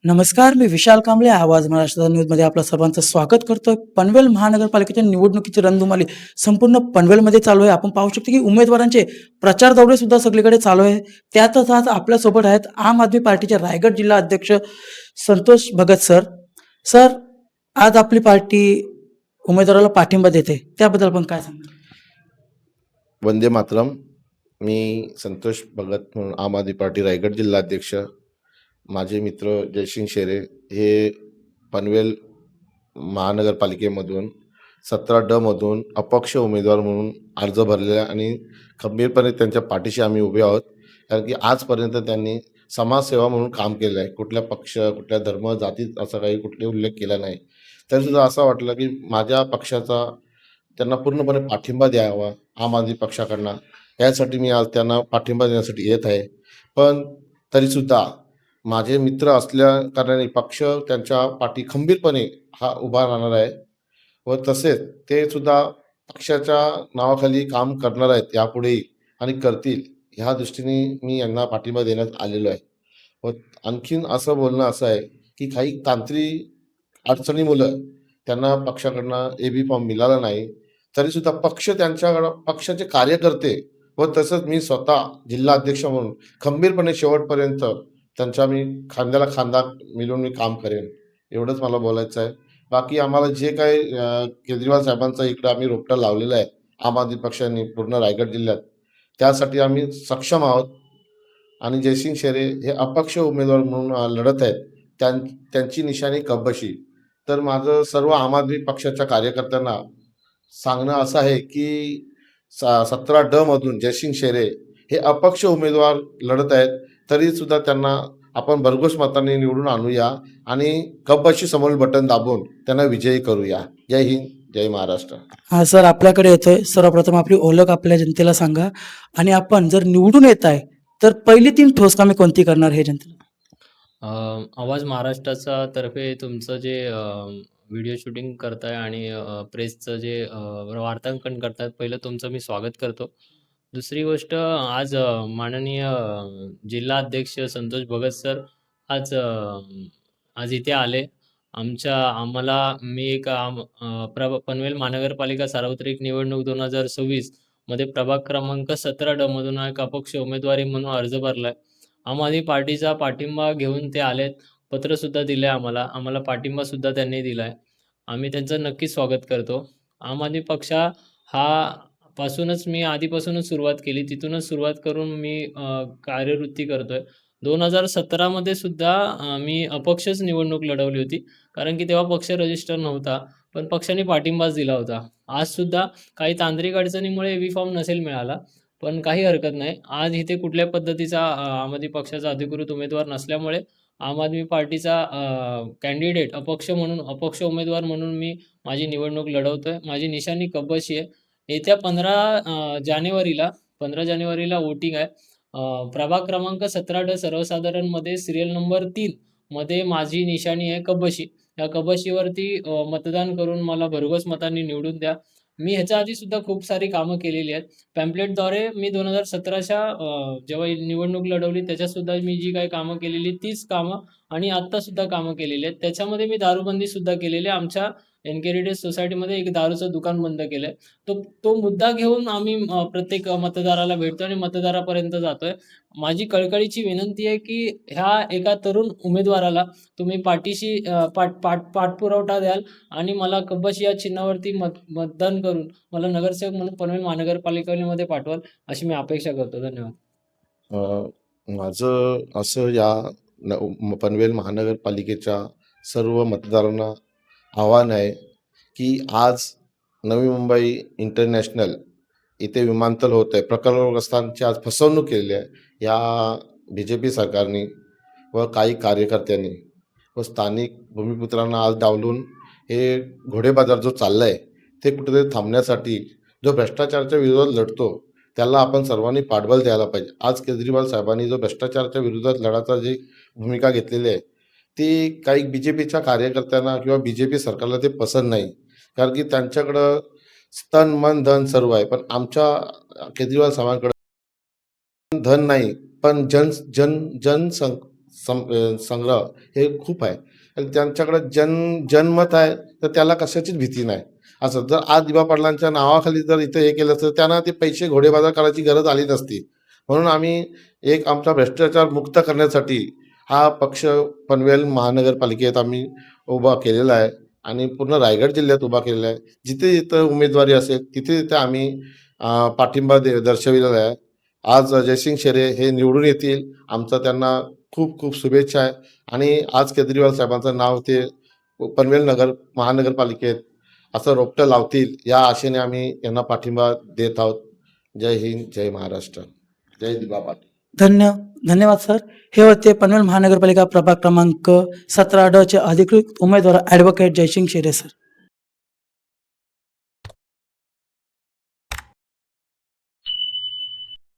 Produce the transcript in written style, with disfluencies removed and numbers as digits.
नमस्कार, मी विशाल कांबळे. आवाज महाराष्ट्र न्यूजमध्ये आपलं सर्वांचं स्वागत करतोय. पनवेल महानगरपालिकेच्या निवडणुकीची रणधुमाळी संपूर्ण पनवेलमध्ये चालू आहे. आपण पाहू शकतो की उमेदवारांचे प्रचार दौरे सुद्धा सगळीकडे चालू आहे. त्यातच आज आपल्यासोबत आहेत आम आदमी पार्टीचे रायगड जिल्हा अध्यक्ष संतोष भगत सर. सर, आज आपली पार्टी उमेदवाराला पाठिंबा देते, त्याबद्दल आपण काय सांगणार? वंदे मातरम. मी संतोष भगत म्हणून आम आदमी पार्टी रायगड जिल्हाध्यक्ष. माझे मित्र जयसिंग शेरे हे पनवेल महानगरपालिकेमधून 17 मधून अपक्ष उमेदवार म्हणून अर्ज भरलेला आणि खंबीरपणे त्यांच्या पाठीशी आम्ही उभे आहोत. कारण की आजपर्यंत त्यांनी समाजसेवा म्हणून काम केलं आहे. कुठल्या पक्ष, कुठल्या धर्म, जातीत असा काही कुठले उल्लेख केला नाही. तरीसुद्धा असं वाटलं की माझ्या पक्षाचा त्यांना पूर्णपणे पाठिंबा द्यावा आम आदमी पक्षाकडनं. यासाठी मी आज त्यांना पाठिंबा देण्यासाठी येत आहे. पण तरीसुद्धा माझे मित्र असल्या कारणाने पक्ष त्यांच्या पाठी खंबीरपणे हा उभा राहणार आहे व तसेच ते सुद्धा पक्षाच्या नावाखाली काम करणार आहेत यापुढेही आणि करतील, ह्या दृष्टीने मी यांना पाठिंबा देण्यात आलेलो आहे. व आणखीन असं बोलणं असं आहे की काही तांत्रिक अडचणीमुळं त्यांना पक्षाकडनं AB फॉर्म मिळाला नाही. तरीसुद्धा पक्ष त्यांच्याकडं, पक्षाचे कार्यकर्ते व तसंच मी स्वतः जिल्हा अध्यक्ष म्हणून खंबीरपणे शेवटपर्यंत त्यांच्या मी खांद्याला खांदा मिळून मी काम करेन, एवढंच मला बोलायचं आहे. बाकी आम्हाला जे काही केजरीवाल साहेबांचा इकडं आम्ही रोपटा लावलेला आहे आम आदमी पक्षाने पूर्ण रायगड जिल्ह्यात, त्यासाठी आम्ही सक्षम आहोत. आणि जयसिंग शेरे हे अपक्ष उमेदवार म्हणून लढत आहेत. त्यांची निशाणी कब्बशी. तर माझं सर्व आम आदमी पक्षाच्या कार्यकर्त्यांना सांगणं असं आहे की 17 मधून जयसिंग शेरे हे अपक्ष उमेदवार लढत आहेत. तरीसुद्धा त्यांना आपण भरघोस मतांनी निवडून आणूया आणि कब्बशी समोरील बटन दाबून त्यांना विजयी करूया. जय हिंद, जय महाराष्ट्र. हा सर, आपल्याकडे येतोय. सर्वप्रथम आपली ओळख आपल्या जनतेला सांगा आणि आपण जर निवडून येत आहे तर पहिली 3 ठोस कामे कोणती करणार हे जनतेला? आवाज महाराष्ट्राचा तर्फे तुमचं जे व्हिडिओ शूटिंग करताय आणि प्रेसचं जे वार्तांकन करतायत, पहिलं तुमचं मी स्वागत करतो. दुसरी गोष्ट, आज माननीय जिल्हा अध्यक्ष संतोष भगत सर आज आज इथे आले. आम्हाला मी एक पनवेल महानगरपालिका सार्वत्रिक निवडणूक 2026 मध्ये प्रभाग क्रमांक 17 मधून एक अपक्ष उमेदवारी म्हणून अर्ज भरलाय. आम आदमी पार्टीचा पाठिंबा घेऊन ते आलेत. पत्रसुद्धा दिलंय आम्हाला. आम्हाला पाठिंबासुद्धा त्यांनी दिलाय. आम्ही त्यांचं नक्कीच स्वागत करतो. आम आदमी पक्ष हा पासूनच मी आधीपासूनच सुरुवात केली. तिथूनच सुरुवात करून मी कार्यवृत्ती करतोय. 2017 मध्ये सुद्धा मी अपक्षच निवडणूक लढवली होती. कारण की तेव्हा पक्ष रजिस्टर नव्हता. पण पक्षाने पाठिंबाच दिला होता. आजसुद्धा काही तांत्रिक अडचणीमुळे AB फॉर्म नसेल मिळाला. पण काही हरकत नाही. आज इथे कुठल्या पद्धतीचा आम आदमी पक्षाचा अधिकृत उमेदवार नसल्यामुळे आम आदमी पार्टीचा कॅन्डिडेट अपक्ष उमेदवार म्हणून मी माझी निवडणूक लढवतोय. माझी निशाणी कब्बशी आहे. येत्या 15 जानेवारीला वोटिंग आहे. प्रभाग क्रमांक 17 सर्वसाधारणमध्ये सीरियल नंबर 3 मध्ये माझी निशाणी आहे कब्बशी. या कब्बशीवरती मतदान करून मला भरघोस मतांनी निवडून द्या. मी ह्याच्या आधी सुद्धा खूप सारी कामं केलेली आहेत. पॅम्पलेटद्वारे मी 2017च्या जेव्हा ही निवडणूक लढवली त्याच्यातसुद्धा मी जी काही कामं केलेली तीच कामं आणि आत्तासुद्धा कामं केलेली आहेत. त्याच्यामध्ये मी दारूबंदीसुद्धा केलेली आहे. आमच्या एन.के. सोसायटीमध्ये एक दारूचं दुकान बंद केलंय. तो मुद्दा घेऊन आम्ही प्रत्येक मतदाराला भेटतो आणि मतदारापर्यंत जातोय. माझी कळकळीची विनंती आहे की ह्या एका तरुण उमेदवाराला तुम्ही पाठीशी पाठपुरावा द्याल आणि मला कब्बशी या चिन्हावरती मतदान करून मला नगरसेवक म्हणून पनवेल महानगरपालिकेमध्ये पाठवाल, अशी मी अपेक्षा करतो. धन्यवाद. माझं असं या पनवेल महानगरपालिकेच्या सर्व मतदारांना आव्हान आहे की आज नवी मुंबई इंटरनॅशनल इथे विमानतळ होत आहे. प्रकल्पग्रस्तांची आज फसवणूक केलेली आहे या BJP सरकारने व काही कार्यकर्त्यांनी व स्थानिक भूमिपुत्रांना आज डावलून हे घोडेबाजार जो चालला आहे ते कुठेतरी थांबण्यासाठी जो भ्रष्टाचाराच्या विरोधात लढतो त्याला आपण सर्वांनी पाठबळ द्यायला पाहिजे. आज केजरीवाल साहेबांनी जो भ्रष्टाचाराच्या विरोधात लढाचा जी भूमिका घेतलेली आहे ती काही BJPच्या कार्यकर्त्यांना किंवा BJP सरकारला ते पसंत नाही. कारण की त्यांच्याकडं तन मन धन सर्व आहे. पण आमच्या केजरीवाल साहेबांकडे धन नाही, पण संग्रह हे खूप आहे आणि त्यांच्याकडे जनमत आहे, तर त्याला कशाचीच भीती नाही. असं जर आज दिवा पाटलांच्या नावाखाली जर इथे हे केलं असतं, त्यांना ते पैसे घोडेबाजार करायची गरज आली नसती. म्हणून आम्ही एक आमचा भ्रष्टाचार मुक्त करण्यासाठी हा पक्ष पनवेल महानगरपालिकेत आम्ही उभा केलेला आहे आणि पूर्ण रायगड जिल्ह्यात उभा केलेला आहे. जिथे जिथं उमेदवारी असेल तिथे आम्ही पाठिंबा दर्शविलेला आहे. आज जयसिंग शेरे हे निवडून येतील. आमचा त्यांना खूप खूप शुभेच्छा आहे आणि आज केजरीवाल साहेबांचं नाव ते पनवेल महानगरपालिकेत असं रोपटं लावतील या आशेने आम्ही यांना पाठिंबा देत आहोत. जय हिंद, जय महाराष्ट्र, जय दिवा पाटील. धन्यवाद सर. हे होते पनवेल महानगरपालिका प्रभाग क्रमांक 17 ड चे अधिकृत उमेदवार ॲडव्होकेट जयसिंग शेरे सर.